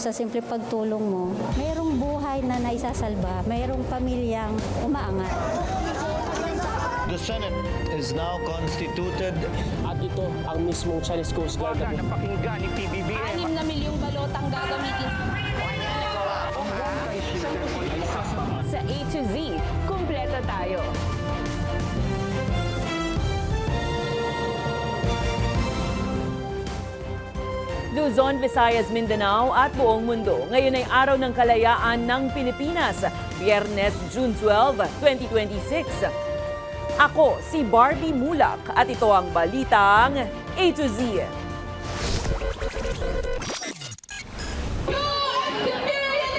Sa simple pagtulong mo, mayroong buhay na naisasalba, mayroong pamilyang umaangat. The Senate is now constituted. At ito ang mismong Chinese Coast Guard. Wala na pakinggan ni PBBM. 6 na milyong balotang gagamitin sa A to Z. Kumpleto tayo. Luzon, Visayas, Mindanao at buong mundo. Ngayon ay araw ng kalayaan ng Pilipinas, Biyernes, June 12, 2026. Ako si Barbie Mulak at ito ang balitang A to Z.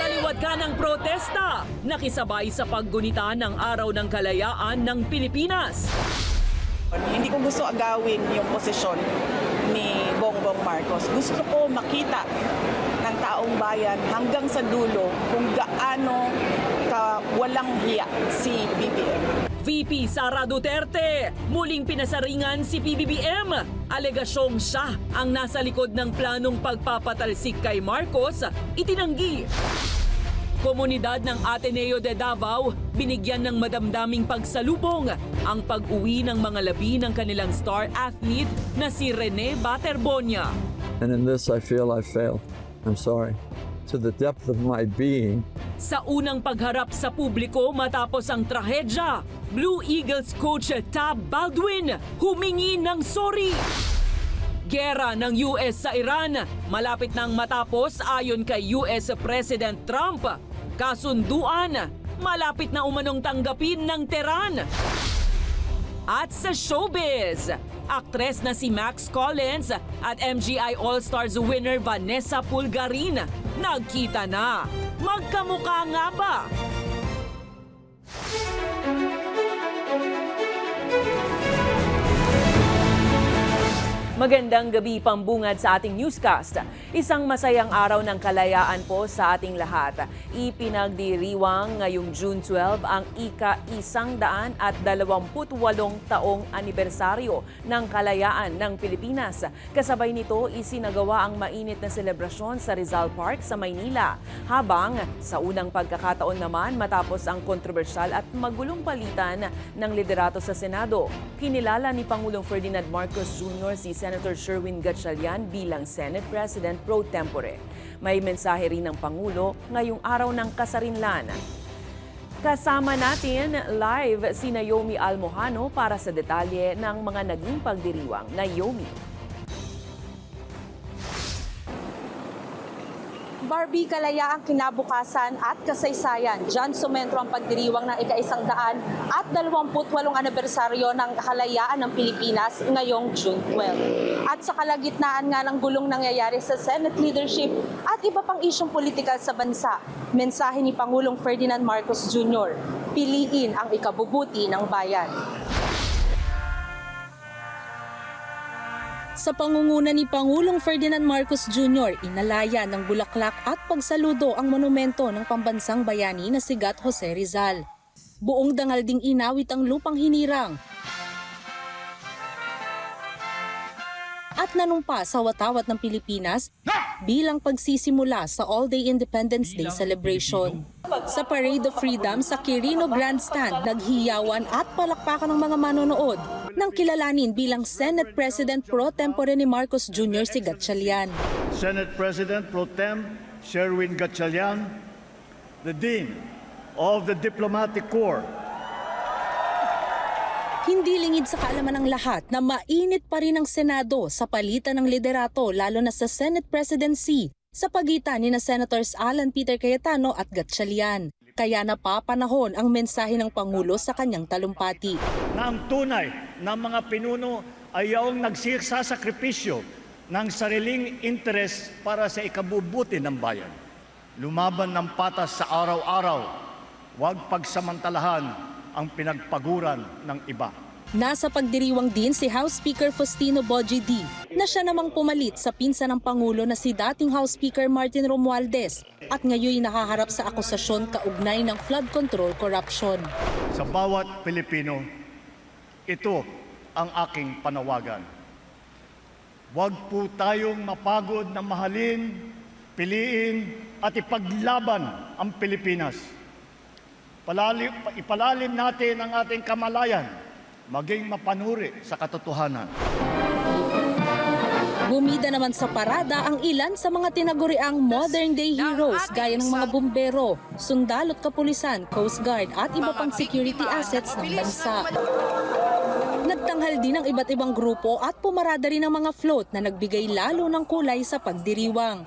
Kaliwat ka ng protesta, nakisabay sa paggunita ng araw ng kalayaan ng Pilipinas. Hindi ko gusto agawin yung posisyon ni Bongbong Marcos. Gusto ko makita ng taong bayan hanggang sa dulo kung gaano walang hiya si BBM. VP Sara Duterte, muling pinasaringan si PBBM. Alegasyong siya ang nasa likod ng planong pagpapatalsik kay Marcos, itinanggi. Komunidad ng Ateneo de Davao, binigyan ng madamdaming pagsalubong ang pag-uwi ng mga labi ng kanilang star athlete na si Rene Baterbonia. And in this, I feel I failed. I'm sorry. To the depth of my being. Sa unang pagharap sa publiko matapos ang trahedya, Blue Eagles coach Tab Baldwin humingi ng sorry. Gera ng US sa Iran, malapit nang matapos ayon kay US President Trump. Kasunduan, malapit na umanong tanggapin ng Tehran. At sa showbiz, aktres na si Max Collins at MGI All-Stars winner Vanessa Pulgarin nagkita na. Magkamukha nga ba? Magandang gabi, pambungad sa ating newscast. Isang masayang araw ng kalayaan po sa ating lahat. Ipinagdiriwang ngayong June 12 ang ika-128 taong anibersaryo ng kalayaan ng Pilipinas. Kasabay nito, isinagawa ang mainit na selebrasyon sa Rizal Park sa Maynila. Habang sa unang pagkakataon naman matapos ang kontrobersyal at magulong palitan ng liderato sa Senado, kinilala ni Pangulong Ferdinand Marcos Jr. si Senator Sherwin Gatchalian bilang Senate President pro tempore. May mensahe rin ng Pangulo ngayong araw ng kasarinlan. Kasama natin live si Naomi Almojano para sa detalye ng mga naging pagdiriwang. Naomi. Barbie, kalayaang kinabukasan at kasaysayan. Diyan sumentro ang pagdiriwang ng ika-128 anibersaryo ng kalayaan ng Pilipinas ngayong June 12. At sa kalagitnaan nga ng gulong nangyayari sa Senate leadership at iba pang isyong politikal sa bansa, mensahe ni Pangulong Ferdinand Marcos Jr., piliin ang ikabubuti ng bayan. Sa pangunguna ni Pangulong Ferdinand Marcos Jr., inalaya ng bulaklak at pagsaludo ang monumento ng pambansang bayani na si Gat Jose Rizal. Buong dangal ding inawit ang lupang hinirang at nanumpa sa watawat ng Pilipinas bilang pagsisimula sa All-Day Independence Day celebration. Sa Parade of Freedom sa Quirino Grandstand, naghiyawan at palakpakan ng mga manonood nang kilalanin bilang Senate President pro tempore ni Marcos Jr. si Gatchalian. Senate President pro tem Sherwin Gatchalian, the Dean of the Diplomatic Corps. Hindi lingid sa kaalaman ng lahat na mainit pa rin ang Senado sa palitan ng liderato lalo na sa Senate presidency sa pagitan ni na Senators Alan Peter Cayetano at Gatchalian. Kaya napapanahon ang mensahe ng Pangulo sa kanyang talumpati. Na ang tunay na mga pinuno ay yaong nagsasakripisyo ng sariling interes para sa ikabubuti ng bayan. Lumaban ng patas sa araw-araw, huwag pagsamantalahan ang pinagpaguran ng iba. Nasa pagdiriwang din si House Speaker Faustino Bogie D. na siya namang pumalit sa pinsan ng Pangulo na si dating House Speaker Martin Romualdez at ngayon nakaharap sa akusasyon kaugnay ng flood control corruption. Sa bawat Pilipino, ito ang aking panawagan. Huwag po tayong mapagod na mahalin piliin at ipaglaban ang Pilipinas. Ipalalim natin ang ating kamalayan, maging mapanuri sa katotohanan. Bumida naman sa parada ang ilan sa mga tinaguriang modern-day heroes gaya ng mga bumbero, sundalo at kapulisan, Coast Guard at iba pang security assets ng bansa. Nagtanghal din ang iba't ibang grupo at pumarada rin ang mga float na nagbigay lalo ng kulay sa pagdiriwang.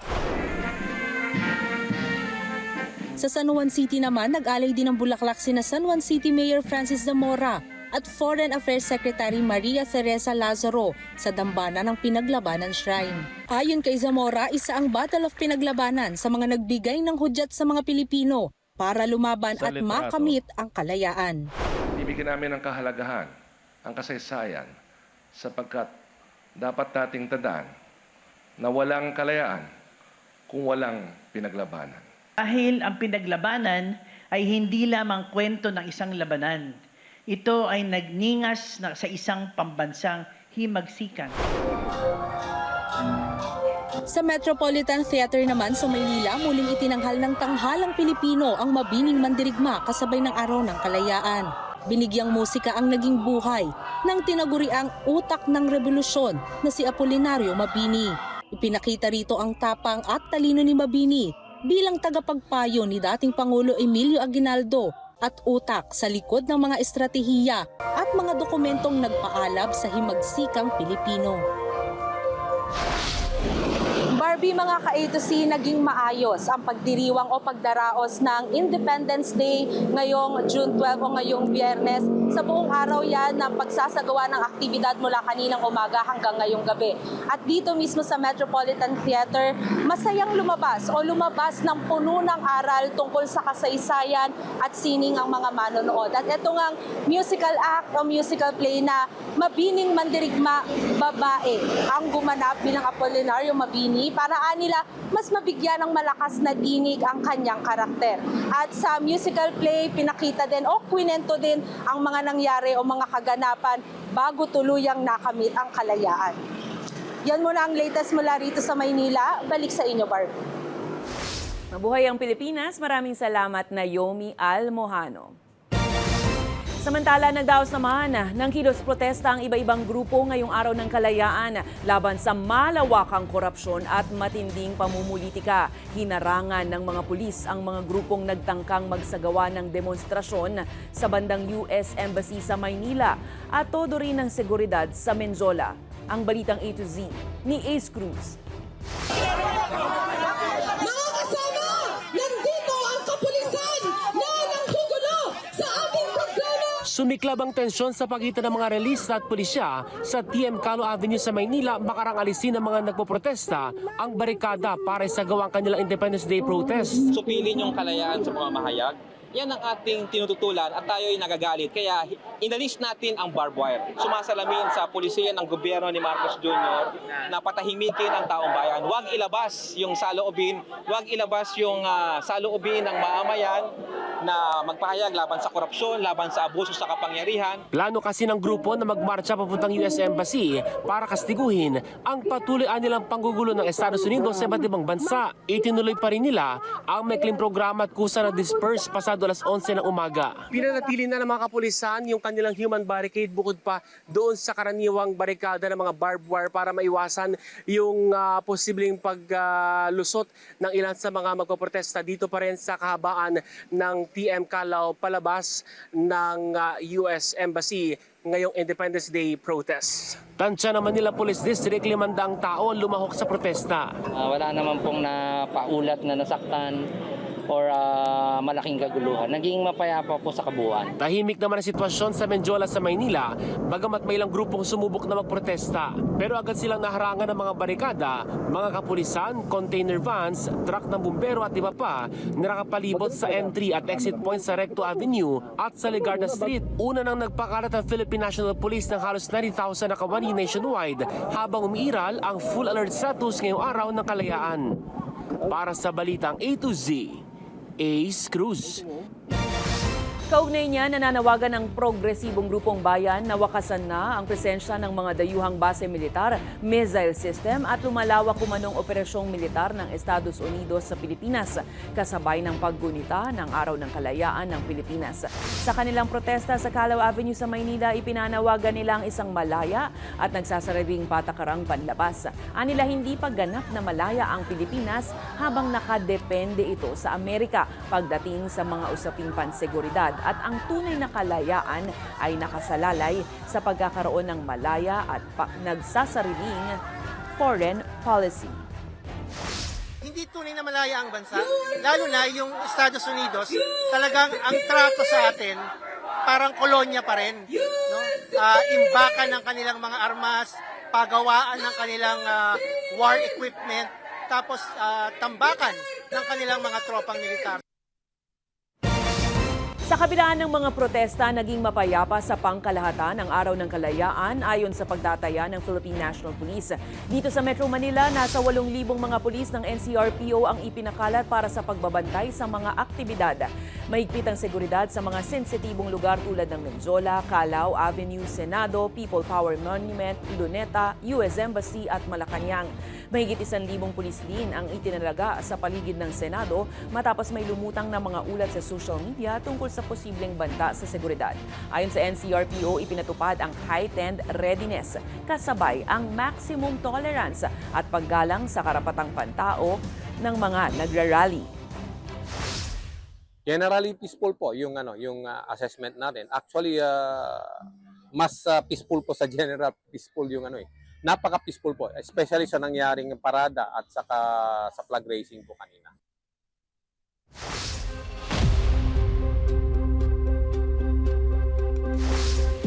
Sa San Juan City naman, nag-alay din ng bulaklak sina San Juan City Mayor Francis Zamora at Foreign Affairs Secretary Maria Teresa Lazaro sa dambana ng Pinaglabanan Shrine. Ayon kay Zamora, isa ang Battle of Pinaglabanan sa mga nagbigay ng hudyat sa mga Pilipino para lumaban at makamit ang kalayaan. Bibigyan namin ng kahalagahan ang kasaysayan sapagkat dapat nating tandaan na walang kalayaan kung walang pinaglabanan. Dahil ang pinaglabanan ay hindi lamang kwento ng isang labanan. Ito ay nagningas sa isang pambansang himagsikan. Sa Metropolitan Theater naman sa Maynila, muling itinanghal ng tanghalang Pilipino ang mabining mandirigma kasabay ng Araw ng Kalayaan. Binigyang musika ang naging buhay ng tinaguriang utak ng revolusyon na si Apolinario Mabini. Ipinakita rito ang tapang at talino ni Mabini bilang tagapagpayo ni dating Pangulo Emilio Aguinaldo at utak sa likod ng mga estratehiya at mga dokumentong nagpaalab sa himagsikang Pilipino. Barbie, mga ka-A to C, naging maayos ang pagdiriwang o pagdaraos ng Independence Day ngayong June 12 o ngayong Biyernes. Sa buong araw yan ng pagsasagawa ng aktibidad mula kaninang umaga hanggang ngayong gabi. At dito mismo sa Metropolitan Theater, masayang lumabas ng puno ng aral tungkol sa kasaysayan at sining ang mga manonood. At ito ngang musical act o musical play na Mabining Mandirigma, babae ang gumanap bilang Apolinario Mabini para nila mas mabigyan ng malakas na dinig ang kanyang karakter. At sa musical play, pinakita din o kwinento din ang mga nangyari o mga kaganapan bago tuluyang nakamit ang kalayaan. Yan muna ang latest mula rito sa Maynila. Balik sa inyo, Barbie. Mabuhay ang Pilipinas. Maraming salamat, Naomi Almojano. Samantala, nagdaos naman ng kilos protesta ang iba-ibang grupo ngayong Araw ng Kalayaan laban sa malawakang korupsyon at matinding pamumulitika. Hinarangan ng mga pulis ang mga grupong nagtangkang magsagawa ng demonstrasyon sa bandang US Embassy sa Maynila at todo rin ng seguridad sa Menjola. Ang balitang A to Z ni Ace Cruz. Mga kasama, nandito ang kapulisan na nanggugulo sa ating programa. Sumiklab ang tensyon sa pagitan ng mga relista at pulisya sa TM Calo Avenue sa Maynila makarang alisin ng mga nagpoprotesta ang barikada para isagawa ang kanilang Independence Day protest. Supilin yung kalayaan sa mga mahayag. Yan ang ating tinututulan at tayo ay nagagalit. Kaya inalis natin ang barbed wire. Sumasalamin sa pulisiya ng gobyerno ni Marcos Jr. na patahimikin ang taong bayan. Huwag ilabas yung saloobin, huwag ilabas yung saloobin ng mamamayan na magpahayag laban sa korupsyon, laban sa abuso sa kapangyarihan. Plano kasi ng grupo na magmarcha papuntang US Embassy para kastiguhin ang patuloy nilang panggugulo ng Estados Unidos sa iba't ibang bansa. Itinuloy pa rin nila ang maikling programa at kusa na disperse pasado alas 11 ng umaga. Pinanatili na ng mga kapulisan yung kanilang human barricade bukod pa doon sa karaniwang barikada ng mga barbed wire para maiwasan yung posibleng paglusot ng ilan sa mga magpoprotesta dito pa rin sa kahabaan ng TM Calao palabas ng US Embassy ngayong Independence Day protest. Tansya naman nila Police District, 500 tao ang lumahok sa protesta. Wala naman pong napaulat na nasaktan or malaking kaguluhan. Naging mapayapa po sa kabuuan. Tahimik naman ang sitwasyon sa Menjola sa Maynila, bagamat may ilang grupong sumubok na magprotesta. Pero agad silang naharangan ng mga barikada, mga kapulisan, container vans, truck ng bumbero at iba pa na nakapalibot sa entry at exit point sa Recto Avenue at sa Legarda Street. Una nang nagpakalat ang Philippine National Police ng halos 90,000 na kawani nationwide habang umiiral ang full alert status ngayong Araw ng Kalayaan. Para sa balitang A to Z, Ace Cruz. Kaugnay niya, nananawagan ng progresibong grupong bayan na wakasan na ang presensya ng mga dayuhang base militar, missile system at lumalawak kumanong operasyong militar ng Estados Unidos sa Pilipinas, kasabay ng paggunita ng Araw ng Kalayaan ng Pilipinas. Sa kanilang protesta sa Calao Avenue sa Maynila, ipinanawagan nila ang isang malaya at nagsasariling patakarang panlabas. Anila hindi pagganap na malaya ang Pilipinas habang nakadepende ito sa Amerika pagdating sa mga usaping panseguridad. At ang tunay na kalayaan ay nakasalalay sa pagkakaroon ng malaya at nagsasariling foreign policy. Hindi tunay na malaya ang bansa, lalo na yung Estados Unidos, talagang ang trato sa atin, parang kolonya pa rin. No? Imbakan ng kanilang mga armas, pagawaan ng kanilang war equipment, tapos tambakan ng kanilang mga tropang militar. Sa kabilaan ng mga protesta, naging mapayapa sa pangkalahatan ang Araw ng Kalayaan ayon sa pagtataya ng Philippine National Police. Dito sa Metro Manila, nasa 8,000 mga pulis ng NCRPO ang ipinakalat para sa pagbabantay sa mga aktibidad. Mahigpit ang seguridad sa mga sensitibong lugar tulad ng Menjola, Calao Avenue, Senado, People Power Monument, Luneta, US Embassy at Malacanang. Mahigit 1,000 pulis din ang itinalaga sa paligid ng Senado matapos may lumutang na mga ulat sa social media tungkol sa posibleng banta sa seguridad. Ayon sa NCRPO, ipinatupad ang heightened readiness, kasabay ang maximum tolerance at paggalang sa karapatang pantao ng mga nagrarally. Generally peaceful po yung assessment natin. Actually mas peaceful po sa general peaceful yung napaka-peaceful po, especially sa nangyaring parada at saka sa flag raising po kanina.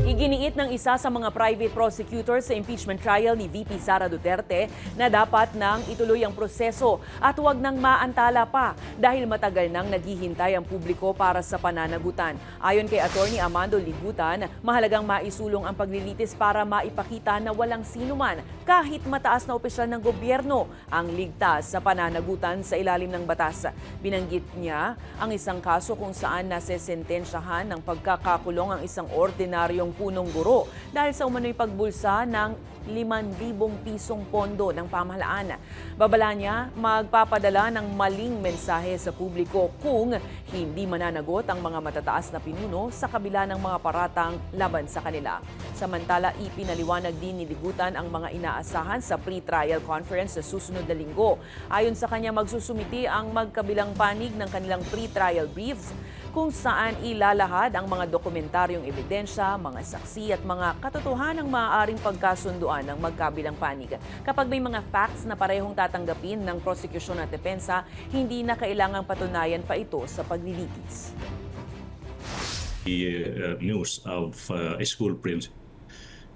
Iginiit ng isa sa mga private prosecutors sa impeachment trial ni VP Sara Duterte na dapat nang ituloy ang proseso at huwag nang maantala pa dahil matagal nang naghihintay ang publiko para sa pananagutan. Ayon kay Attorney Amando Ligutan, mahalagang maisulong ang paglilitis para maipakita na walang sinuman kahit mataas na opisyal ng gobyerno ang ligtas sa pananagutan sa ilalim ng batas. Binanggit niya ang isang kaso kung saan nasesentensyahan ng pagkakakulong ang isang ordinaryong punong guro dahil sa umano'y pagbulsa ng 5,000 pisong pondo ng pamahalaan. Babala niya, magpapadala ng maling mensahe sa publiko kung hindi mananagot ang mga matataas na pinuno sa kabila ng mga paratang laban sa kanila. Samantala, ipinaliwanag din ni Ligutan ang mga inaasahan sa pre-trial conference sa susunod na linggo. Ayon sa kanya, magsusumiti ang magkabilang panig ng kanilang pre-trial briefs kung saan ilalahad ang mga dokumentaryong ebidensya, mga saksi at mga katotohanang maaaring pagkasunduan ng magkabilang panig. Kapag may mga facts na parehong tatanggapin ng prosecution at depensa, hindi na kailangang patunayan pa ito sa paglilitis. The news of a school principal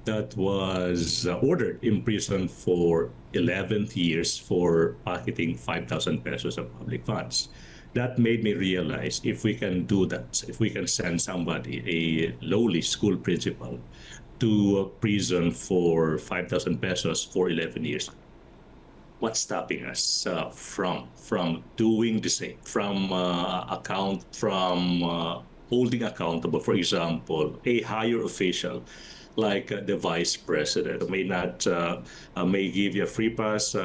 that was ordered in prison for 11 years for pocketing 5,000 pesos of public funds. That made me realize if we can do that, if we can send somebody, a lowly school principal, to prison for 5,000 pesos for 11 years, what's stopping us from doing the same, from holding accountable, for example, a higher official like the vice president may give you a free pass,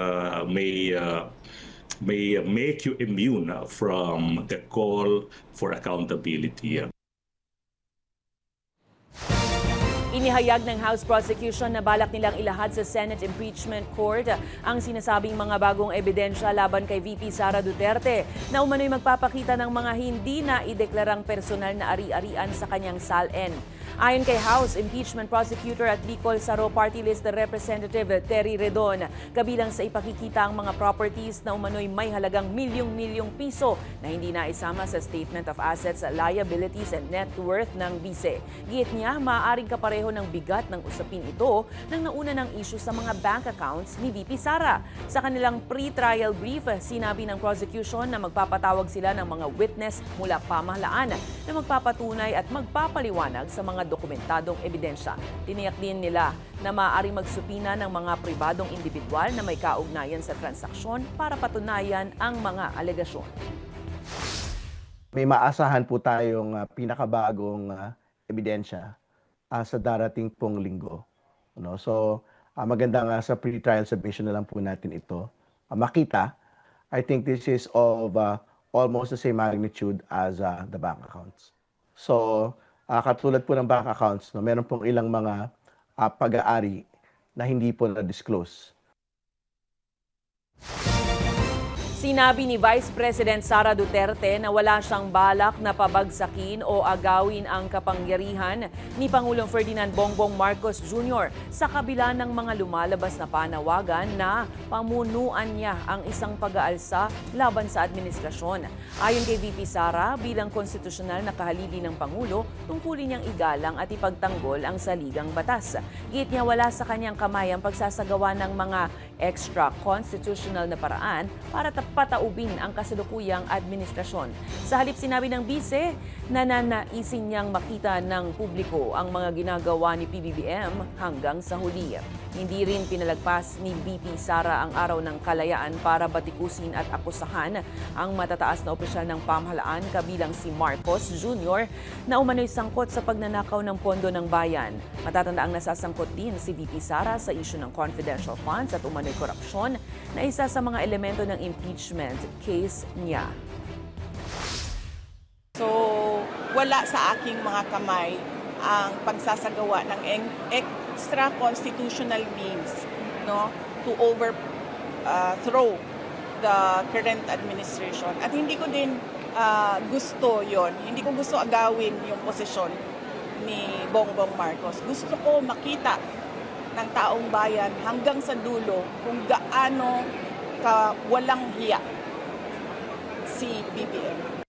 may make you immune from the call for accountability. Inihayag ng House Prosecution na balak nilang ilahad sa Senate Impeachment Court ang sinasabing mga bagong ebidensya laban kay VP Sara Duterte na umano'y magpapakita ng mga hindi na ideklarang personal na ari-arian sa kanyang SALN. Ayon kay House Impeachment Prosecutor at Bicol Saro Party List Representative Terry Redon, kabilang sa ipakikita ang mga properties na umano'y may halagang milyong-milyong piso na hindi na isama sa Statement of Assets, Liabilities and Net Worth ng BICE. Giit niya, maaaring kapareho ng bigat ng usapin ito nang nauna ng issue sa mga bank accounts ni VP Sara. Sa kanilang pre-trial brief, sinabi ng prosecution na magpapatawag sila ng mga witness mula pamahalaan na magpapatunay at magpapaliwanag sa mga dokumentadong ebidensya. Tiniyak din nila na maaaring magsupina ng mga pribadong individual na may kaugnayan sa transaksyon para patunayan ang mga alegasyon. may maasahan po tayong pinakabagong ebidensya sa darating pong linggo. No? So, maganda nga sa pre-trial submission na lang po natin ito makita. I think this is of almost the same magnitude as the bank accounts. So, katulad po ng bank accounts, no, meron pong ilang mga pag-aari na hindi po na-disclose. Sinabi ni Vice President Sara Duterte na wala siyang balak na pabagsakin o agawin ang kapangyarihan ni Pangulong Ferdinand Bongbong Marcos Jr. sa kabila ng mga lumalabas na panawagan na pamunuan niya ang isang pag-aalsa laban sa administrasyon. Ayon kay VP Sara, bilang konstitusyonal na kahalili ng Pangulo, tungkulin niyang igalang at ipagtanggol ang saligang batas. Giit niya wala sa kanyang kamay ang pagsasagawa ng mga extra-constitutional na paraan para pataubin ang kasalukuyang administrasyon. Sa halip sinabi ng bise, nananaisin niyang makita ng publiko ang mga ginagawa ni PBBM hanggang sa huli. Hindi rin pinalagpas ni VP Sara ang araw ng kalayaan para batikusin at akusahan ang matataas na opisyal ng pamahalaan kabilang si Marcos Jr. na umano'y sangkot sa pagnanakaw ng pondo ng bayan. Matatandaang nasasangkot din si VP Sara sa isyu ng confidential funds at umano'y korupsyon na isa sa mga elemento ng impeachment case niya. So, wala sa aking mga kamay ang pagsasagawa ng extra-constitutional means, no, to overthrow the current administration. At hindi ko din gusto yon. Hindi ko gusto agawin yung posisyon ni Bongbong Marcos. Gusto ko makita ng taong bayan hanggang sa dulo kung gaano walang hiya si BBM.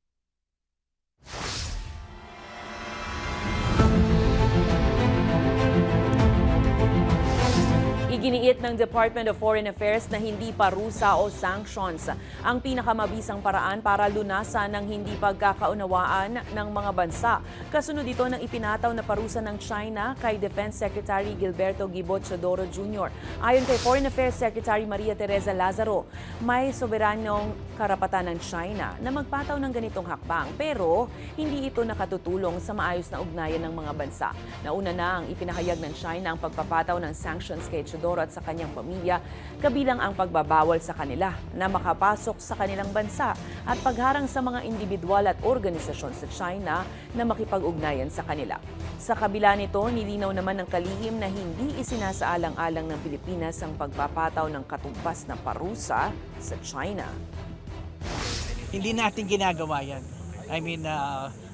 Iginiit ng Department of Foreign Affairs na hindi parusa o sanctions ang pinakamabisang paraan para lunasan ng hindi pagkakaunawaan ng mga bansa. Kasunod ito ng ipinataw na parusa ng China kay Defense Secretary Gilberto Guibo Teodoro Jr. Ayon kay Foreign Affairs Secretary Maria Teresa Lazaro, may soberanong karapatan ng China na magpataw ng ganitong hakbang pero hindi ito nakatutulong sa maayos na ugnayan ng mga bansa. Nauna na ang ipinahayag ng China ang pagpapataw ng sanctions kay Teodoro at sa kanyang pamilya, kabilang ang pagbabawal sa kanila na makapasok sa kanilang bansa at pagharang sa mga individual at organisasyon sa China na makipag-ugnayan sa kanila. Sa kabila nito, nilinaw naman ng kalihim na hindi isinasaalang-alang ng Pilipinas ang pagpapataw ng katumbas na parusa sa China. Hindi natin ginagawa yan. I mean,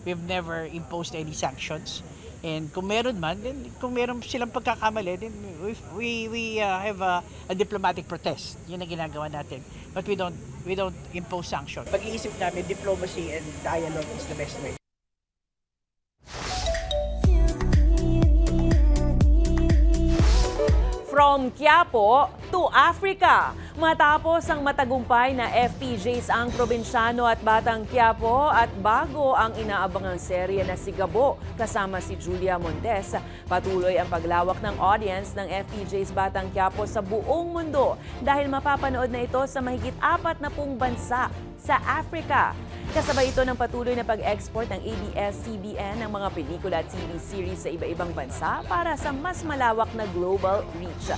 we've never imposed any sanctions. And kung meron man, then kung meron silang pagkakamali, then we have a diplomatic protest. Yun ang ginagawa natin. But we don't impose sanctions. Pag-iisip namin, diplomacy and dialogue is the best way. From Quiapo to Africa. Matapos ang matagumpay na FPJs ang probinsyano at Batang Quiapo at bago ang inaabangang serye na si Gabo kasama si Julia Montes, patuloy ang paglawak ng audience ng FPJs Batang Quiapo sa buong mundo dahil mapapanood na ito sa mahigit 40 bansa sa Africa. Kasabay ito ng patuloy na pag-export ng ABS-CBN ng mga pelikula at TV series sa iba-ibang bansa para sa mas malawak na global reach.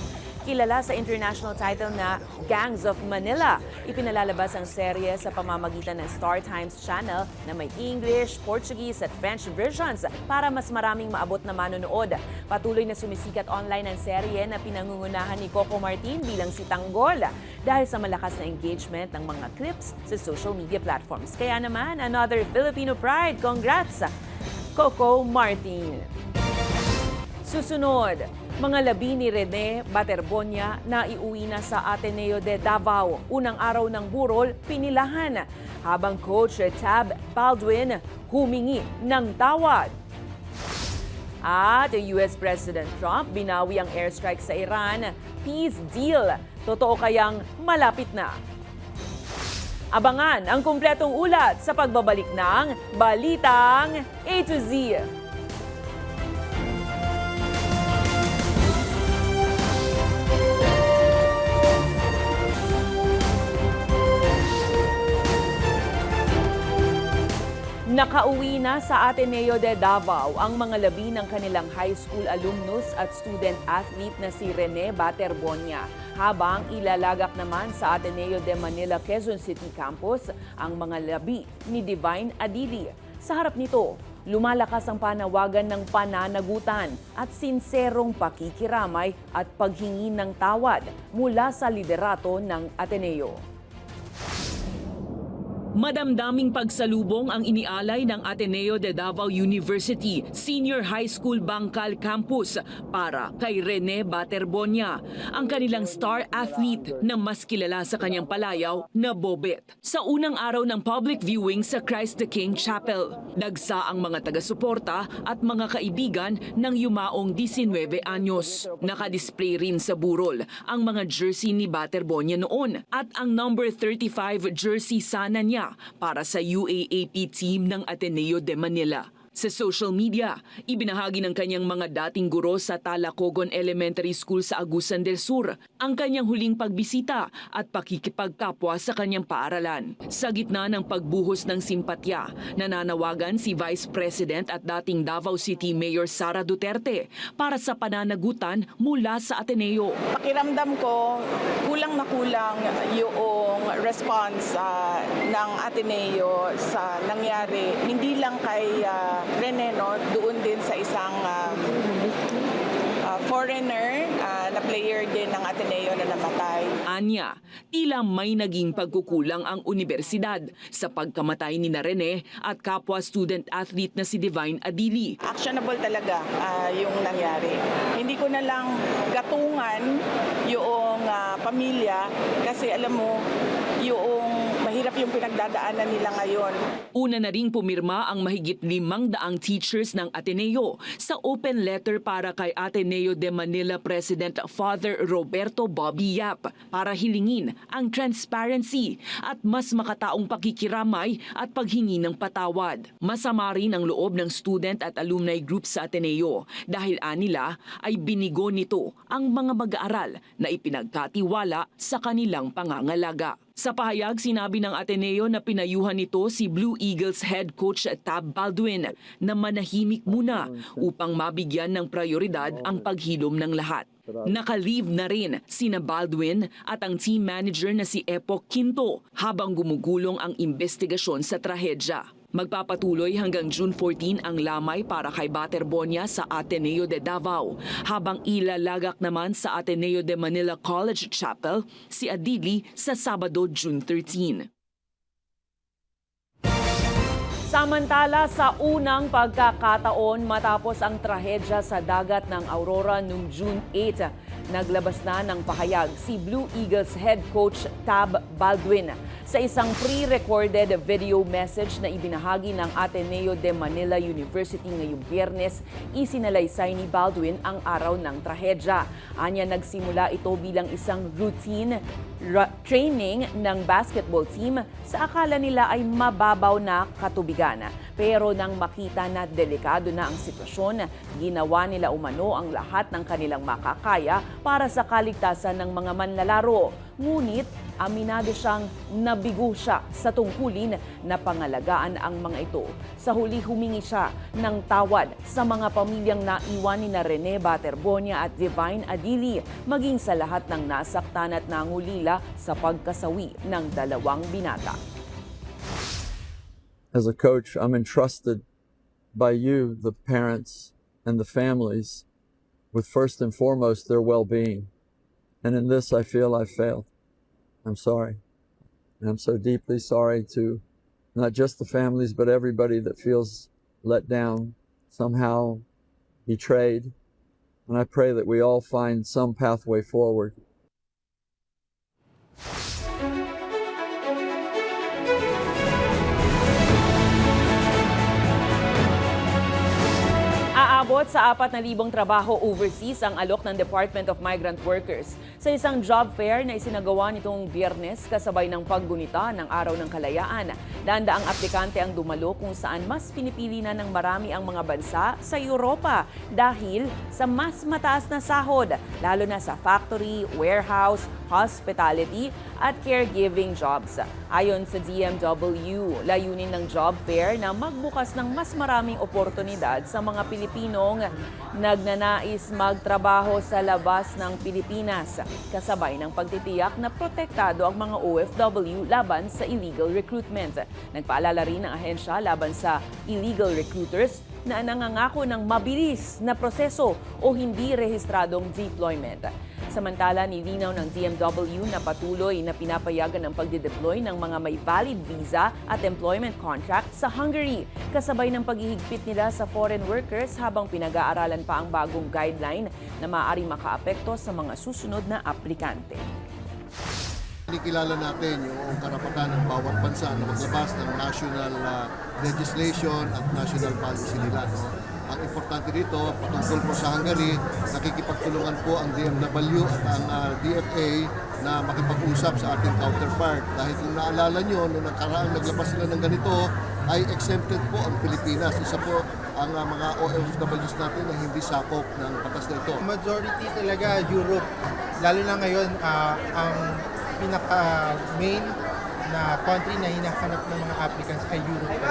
Kilala sa international title na Gangs of Manila. Ipinalalabas ang serye sa pamamagitan ng Star Times Channel na may English, Portuguese at French versions para mas maraming maabot na manonood. Patuloy na sumisikat online ang serye na pinangungunahan ni Coco Martin bilang si Tanggol dahil sa malakas na engagement ng mga clips sa social media platforms. Kaya naman, another Filipino pride. Congrats, Coco Martin! Susunod, mga labi ni Rene Baterbonia na iuwi na sa Ateneo de Davao. Unang araw ng burol, pinilahan. Habang coach Tab Baldwin humingi ng tawad. At US President Trump binawi ang airstrike sa Iran. Peace deal. Totoo kayang malapit na? Abangan ang kumpletong ulat sa pagbabalik ng Balitang A to Z. Nakauwi na sa Ateneo de Davao ang mga labi ng kanilang high school alumnus at student athlete na si Rene Baterbonia, habang ilalagak naman sa Ateneo de Manila, Quezon City Campus ang mga labi ni Divine Adili. Sa harap nito, lumalakas ang panawagan ng pananagutan at sinserong pakikiramay at paghingi ng tawad mula sa liderato ng Ateneo. Madamdaming pagsalubong ang inialay ng Ateneo de Davao University Senior High School Bangkal Campus para kay Rene Baterbonia, ang kanilang star athlete na mas kilala sa kanyang palayaw na Bobet. Sa unang araw ng public viewing sa Christ the King Chapel, dagsa ang mga taga-suporta at mga kaibigan ng yumaong 19 anyos. Nakadisplay rin sa burol ang mga jersey ni Baterbonia noon at ang number 35 jersey sana niya para sa UAAP team ng Ateneo de Manila. Sa social media, ibinahagi ng kanyang mga dating guro sa Talacogon Elementary School sa Agusan del Sur ang kanyang huling pagbisita at pakikipagkapwa sa kanyang paaralan. Sa gitna ng pagbuhos ng simpatya, nananawagan si Vice President at dating Davao City Mayor Sara Duterte para sa pananagutan mula sa Ateneo. Pakiramdam ko, kulang na kulang yung response ng Ateneo sa nangyari. Hindi lang kay Rene, no, doon din sa isang foreigner na player din ng Ateneo na namatay. Anya, tila may naging pagkukulang ang universidad sa pagkamatay ni Rene at kapwa student athlete na si Divine Adili. Actionable talaga yung nangyari. Hindi ko na lang gatungan yung pamilya kasi alam mo, yung mahirap yung pinagdadaanan nila ngayon. Una na ring pumirma ang mahigit 500 teachers ng Ateneo sa open letter para kay Ateneo de Manila President Father Roberto Bobby Yap para hilingin ang transparency at mas makataong pakikiramay at paghingi ng patawad. Masama rin ang loob ng student at alumni group sa Ateneo dahil anila ay binigo nito ang mga mag-aaral na ipinagkatiwala sa kanilang pangangalaga. Sa pahayag, sinabi ng Ateneo na pinayuhan nito si Blue Eagles head coach Tab Baldwin na manahimik muna upang mabigyan ng prioridad ang paghilom ng lahat. Naka-leave na rin sina Baldwin at ang team manager na si Epoch Quinto habang gumugulong ang investigasyon sa trahedya. Magpapatuloy hanggang June 14 ang lamay para kay Baterbonia sa Ateneo de Davao, habang ilalagak naman sa Ateneo de Manila College Chapel si Adili sa Sabado, June 13. Samantala, sa unang pagkakataon matapos ang trahedya sa dagat ng Aurora noong June 8, naglabas na ng pahayag si Blue Eagles head coach Tab Baldwin. Sa isang pre-recorded video message na ibinahagi ng Ateneo de Manila University ngayong Biyernes, isinalaysay ni Baldwin ang araw ng trahedya. Anya, nagsimula ito bilang isang routine training ng basketball team sa akala nila ay mababaw na katubigan. Pero nang makita na delikado na ang sitwasyon, ginawa nila umano ang lahat ng kanilang makakaya para sa kaligtasan ng mga manlalaro. Ngunit aminado siyang nabigo siya sa tungkulin na pangalagaan ang mga ito. Sa huli, humingi siya ng tawad sa mga pamilyang naiwan ni Rene Baterbonia at Divine Adili, maging sa lahat ng nasaktan at nangulila sa pagkasawi ng dalawang binata. As a coach, I'm entrusted by you, the parents and the families, with first and foremost their well-being. And in this, I feel I failed. I'm sorry. And I'm so deeply sorry to not just the families, but everybody that feels let down, somehow betrayed. And I pray that we all find some pathway forward. Aabot sa 4,000 trabaho overseas ang alok ng Department of Migrant Workers sa isang job fair na isinagawa nitong Biyernes kasabay ng paggunita ng Araw ng Kalayaan. Daan-daang aplikante ang dumalo kung saan mas pinipili na ng marami ang mga bansa sa Europa dahil sa mas mataas na sahod, lalo na sa factory, warehouse, hospitality at caregiving jobs. Ayon sa DMW, layunin ng job fair na magbukas ng mas maraming oportunidad sa mga Pilipinong nagnanais magtrabaho sa labas ng Pilipinas, kasabay ng pagtitiyak na protektado ang mga OFW laban sa illegal recruitment. Nagpaalala rin ng ahensya laban sa illegal recruiters na nangangako ng mabilis na proseso o hindi rehistradong deployment. Samantala, nilinaw ng DMW na patuloy na pinapayagan ang pagdedeploy ng mga may valid visa at employment contract sa Hungary, kasabay ng paghihigpit nila sa foreign workers habang pinag-aaralan pa ang bagong guideline na maaaring makaapekto sa mga susunod na aplikante. Kinikilala natin yung karapatan ng bawat bansa na maglabas ng national legislation at national policy nila. No? Ang importante dito, patungkol po sa Hungary, nakikipagtulungan po ang DMW at ang DFA na makipag-usap sa ating counterpart. Dahil kung naalala nyo, noong nakaraang naglabas sila ng ganito, ay exempted po ang Pilipinas. Isa po ang mga OFWs natin na hindi sakop ng batas na ito. Majority talaga Europe, lalo na ngayon ang pinaka-main na country na hinahanap ng mga applicants ay Europe.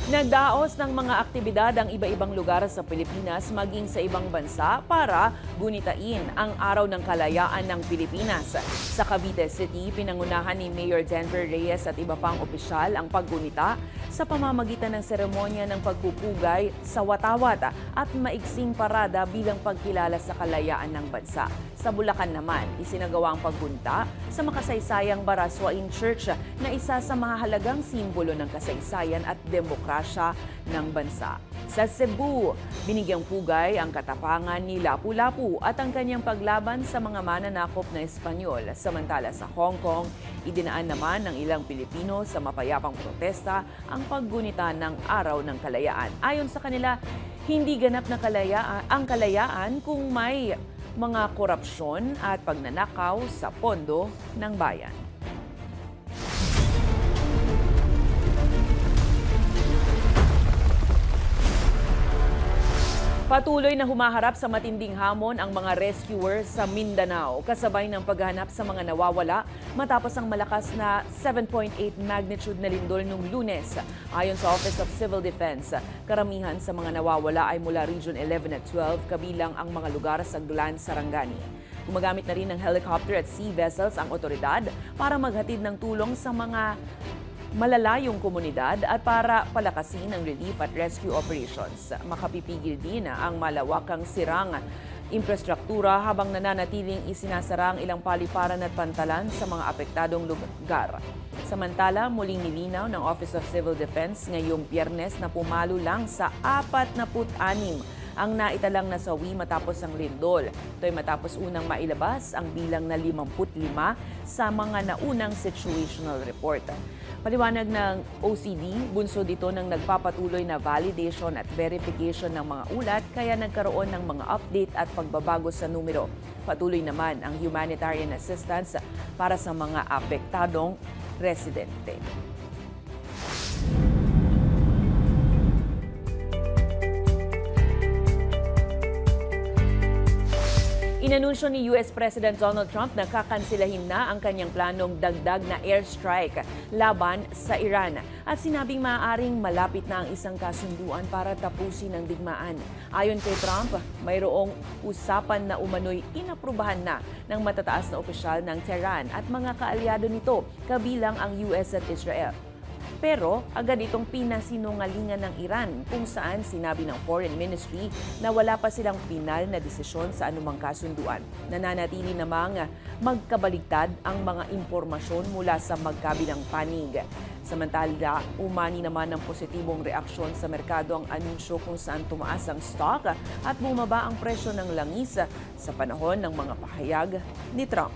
Nagdaos ng mga aktibidad ang iba-ibang lugar sa Pilipinas maging sa ibang bansa para gunitain ang Araw ng Kalayaan ng Pilipinas. Sa Cavite City, pinangunahan ni Mayor Denver Reyes at iba pang opisyal ang paggunita sa pamamagitan ng seremonya ng pagpupugay sa watawat at maiksing parada bilang pagkilala sa kalayaan ng bansa. Sa Bulacan naman, isinagawa ang paggunta sa makasaysayang Baraswain Church na isa sa mahalagang simbolo ng kasaysayan at demokrasya ng bansa. Sa Cebu, binigyang pugay ang katapangan ni Lapu-Lapu at ang kanyang paglaban sa mga mananakop na Espanyol. Samantala sa Hong Kong, idinaan naman ng ilang Pilipino sa mapayapang protesta ang paggunita ng Araw ng Kalayaan. Ayon sa kanila, hindi ganap na ang kalayaan kung may mga korupsyon at pagnanakaw sa pondo ng bayan. Patuloy na humaharap sa matinding hamon ang mga rescuers sa Mindanao, kasabay ng paghahanap sa mga nawawala matapos ang malakas na 7.8 magnitude na lindol noong Lunes. Ayon sa Office of Civil Defense, karamihan sa mga nawawala ay mula Region 11 at 12, kabilang ang mga lugar sa Glan, Sarangani. Gumagamit na rin ng helicopter at sea vessels ang otoridad para maghatid ng tulong sa mga malalayong komunidad at para palakasin ang relief at rescue operations. Makapipigil din ang malawakang sirang infrastruktura habang nananatiling isinasara ang ilang paliparan at pantalan sa mga apektadong lugar. Samantala, muling nilinaw ng Office of Civil Defense ngayong Biyernes na pumalo lang sa 46 ang naitalang nasawi matapos ang lindol. Ito'y matapos unang mailabas ang bilang na 55 sa mga naunang situational report. Paliwanag ng OCD, bunso dito ng nagpapatuloy na validation at verification ng mga ulat kaya nagkaroon ng mga update at pagbabago sa numero. Patuloy naman ang humanitarian assistance para sa mga apektadong residente. Inanunsyo ni US President Donald Trump na kakansilahin na ang kanyang planong dagdag na airstrike laban sa Iran at sinabing maaaring malapit na ang isang kasunduan para tapusin ang digmaan. Ayon kay Trump, mayroong usapan na umano'y inaprubahan na ng matataas na opisyal ng Tehran at mga kaalyado nito, kabilang ang US at Israel. Pero agad itong pinasinungalingan ng Iran kung saan sinabi ng Foreign Ministry na wala pa silang pinal na desisyon sa anumang kasunduan. Nananatili namang magkabaligtad ang mga impormasyon mula sa magkabilang panig. Samantala, umani naman ng positibong reaksyon sa merkado ang anunsyo kung saan tumaas ang stock at bumaba ang presyo ng langis sa panahon ng mga pahayag ni Trump.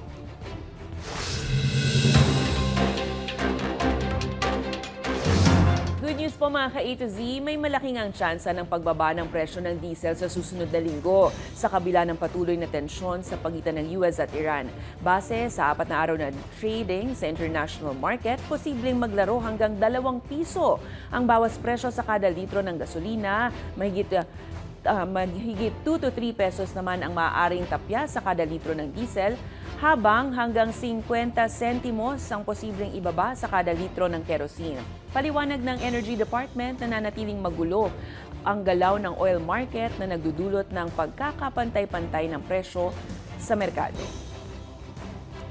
Good news po mga ka-A to Z, may malaking ang tsansa ng pagbaba ng presyo ng diesel sa susunod na linggo sa kabila ng patuloy na tensyon sa pagitan ng US at Iran. Base sa 4 na araw na trading sa international market, posibleng maglaro hanggang 2 piso ang bawas presyo sa kada litro ng gasolina, mahigit mahigit 2 to 3 pesos naman ang maaaring tapya sa kada litro ng diesel, habang hanggang 50 sentimos ang posibleng ibaba sa kada litro ng kerosene. Paliwanag ng Energy Department na nanatiling magulo ang galaw ng oil market na nagdudulot ng pagkakapantay-pantay ng presyo sa merkado.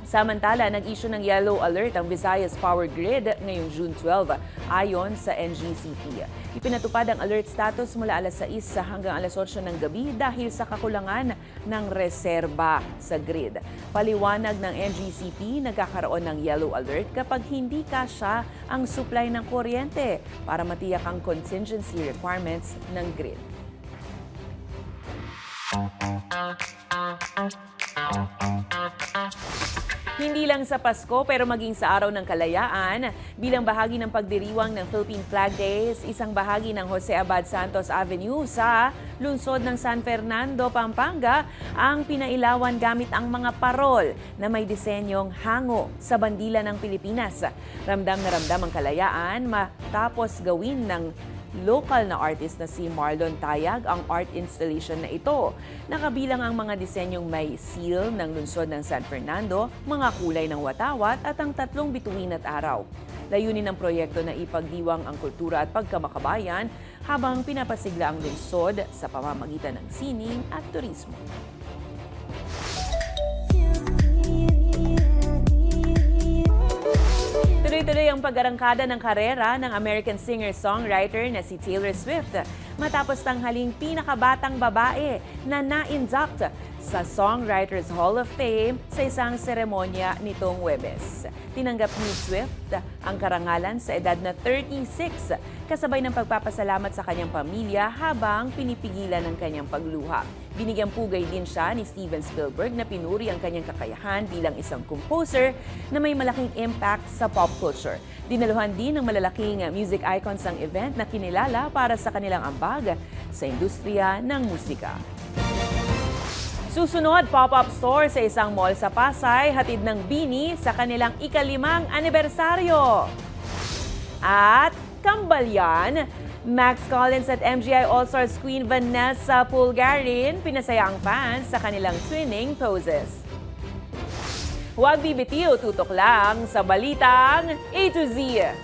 Samantala, nag-issue ng yellow alert ang Visayas Power Grid ngayong June 12 ayon sa NGCP. Ipinatupad ang alert status mula alas 6 hanggang alas 8 ng gabi dahil sa kakulangan ng reserba sa grid. Paliwanag ng NGCP, nagkakaroon ng yellow alert kapag hindi kasya ang supply ng kuryente para matiyak ang contingency requirements ng grid. Hindi lang sa Pasko pero maging sa Araw ng Kalayaan, bilang bahagi ng pagdiriwang ng Philippine Flag Days, isang bahagi ng Jose Abad Santos Avenue sa lungsod ng San Fernando, Pampanga, ang pinailawan gamit ang mga parol na may disenyong hango sa bandila ng Pilipinas. Ramdam na ramdam ang kalayaan matapos gawin ng local na artist na si Marlon Tayag ang art installation na ito. Nakabilang ang mga disenyong may seal ng lungsod ng San Fernando, mga kulay ng watawat at ang 3 bituin at araw. Layunin ng proyekto na ipagdiwang ang kultura at pagkamakabayan habang pinapasigla ang lungsod sa pamamagitan ng sining at turismo. Tuloy-tuloy ang pag-arangkada ng karera ng American singer-songwriter na si Taylor Swift matapos tanghaling pinakabatang babae na na-induct sa Songwriters Hall of Fame sa isang seremonya nitong Huwebes. Tinanggap ni Swift ang karangalan sa edad na 36 kasabay ng pagpapasalamat sa kanyang pamilya habang pinipigilan ng kanyang pagluha. Binigyang pugay din siya ni Steven Spielberg na pinuri ang kanyang kakayahan bilang isang composer na may malaking impact sa pop culture. Dinaluhan din ng malalaking music icons ang event na kinilala para sa kanilang ambag sa industriya ng musika. Susunod, pop-up store sa isang mall sa Pasay, hatid ng BINI sa kanilang ika-5 anibersaryo. At kambal yan, Max Collins at MGI All-Stars Queen Vanessa Pulgarin pinasaya ang fans sa kanilang twinning poses. Huwag bibitiw, tutok lang sa balitang A to Z.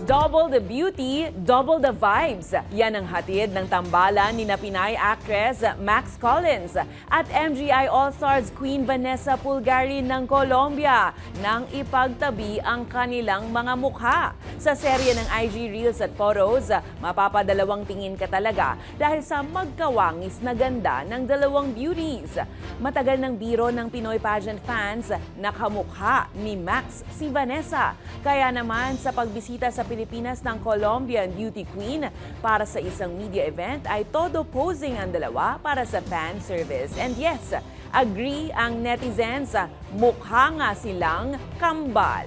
Double the beauty, double the vibes. Yan ang hatid ng tambalan ni Pinay actress Max Collins at MGI All-Stars Queen Vanessa Pulgarin ng Colombia nang ipagtabi ang kanilang mga mukha. Sa serye ng IG Reels at Photos, mapapadalawang tingin ka talaga dahil sa magkawangis na ganda ng dalawang beauties. Matagal ng biro ng Pinoy pageant fans, nakamukha ni Max si Vanessa. Kaya naman sa pagbisita sa Pilipinas ng Colombian beauty queen para sa isang media event ay todo posing ang dalawa para sa fan service. And yes, agree ang netizens, mukha nga silang kambal.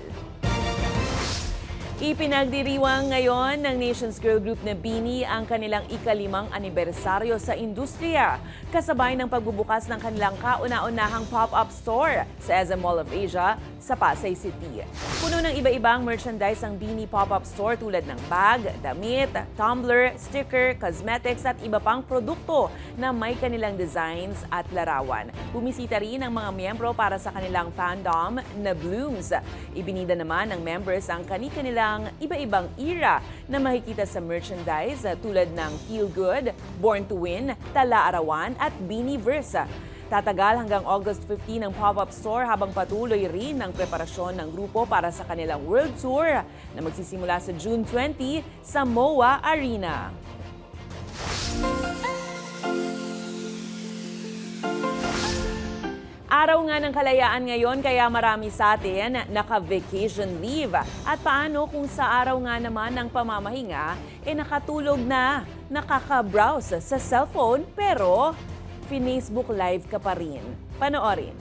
Ipinagdiriwang ngayon ng Nations Girl Group na BINI ang kanilang ika-5 anibersaryo sa industriya, kasabay ng pagbubukas ng kanilang kauna-unahang pop-up store sa SM Mall of Asia sa Pasay City. Puno ng iba-ibang merchandise ang BINI pop-up store tulad ng bag, damit, tumbler, sticker, cosmetics at iba pang produkto na may kanilang designs at larawan. Bumisita rin ang mga miyembro para sa kanilang fandom na Blooms. Ibinida naman ng members ang kani-kanilang iba-ibang era na makikita sa merchandise tulad ng Feel Good, Born to Win, Tala Arawan at Biniverse. Tatagal hanggang August 15 ang pop-up store habang patuloy rin ang preparasyon ng grupo para sa kanilang World Tour na magsisimula sa June 20 sa MOA Arena. Araw nga ng kalayaan ngayon kaya marami sa atin naka-vacation leave. At paano kung sa araw nga naman ng pamamahinga, nakatulog na, nakaka-browse sa cellphone pero Facebook Live ka pa rin. Panoorin.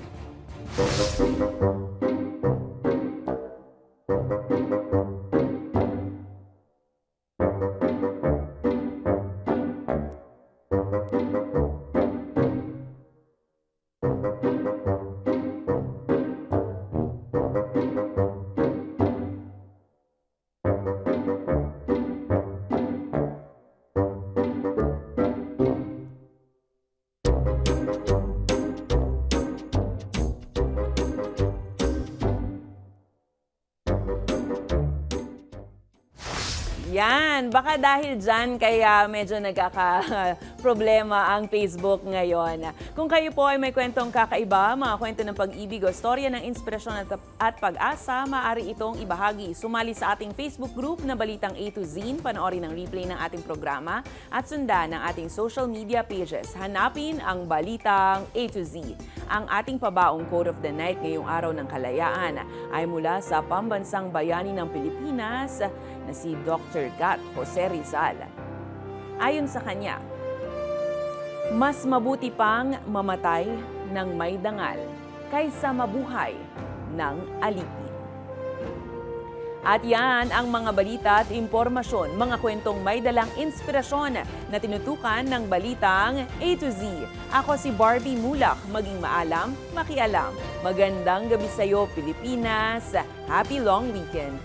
Yan, baka dahil dyan kaya medyo nagkaka-problema ang Facebook ngayon. Kung kayo po ay may kwentong kakaiba, mga kwento ng pag-ibig o storya ng inspirasyon at pag-asa, maaari itong ibahagi. Sumali sa ating Facebook group na Balitang A to Z, panoorin ang replay ng ating programa at sundan ang ating social media pages. Hanapin ang Balitang A to Z. Ang ating pabaong quote of the night ngayong araw ng kalayaan ay mula sa pambansang bayani ng Pilipinas na si Dr. Gat Jose Rizal. Ayon sa kanya, mas mabuti pang mamatay ng may dangal kaysa mabuhay ng alipin. At yan ang mga balita at impormasyon, mga kwentong may dalang inspirasyon na tinutukan ng Balitang A to Z. Ako si Barbie Mulak, maging maalam, makialam. Magandang gabi sa iyo, Pilipinas. Happy long weekend.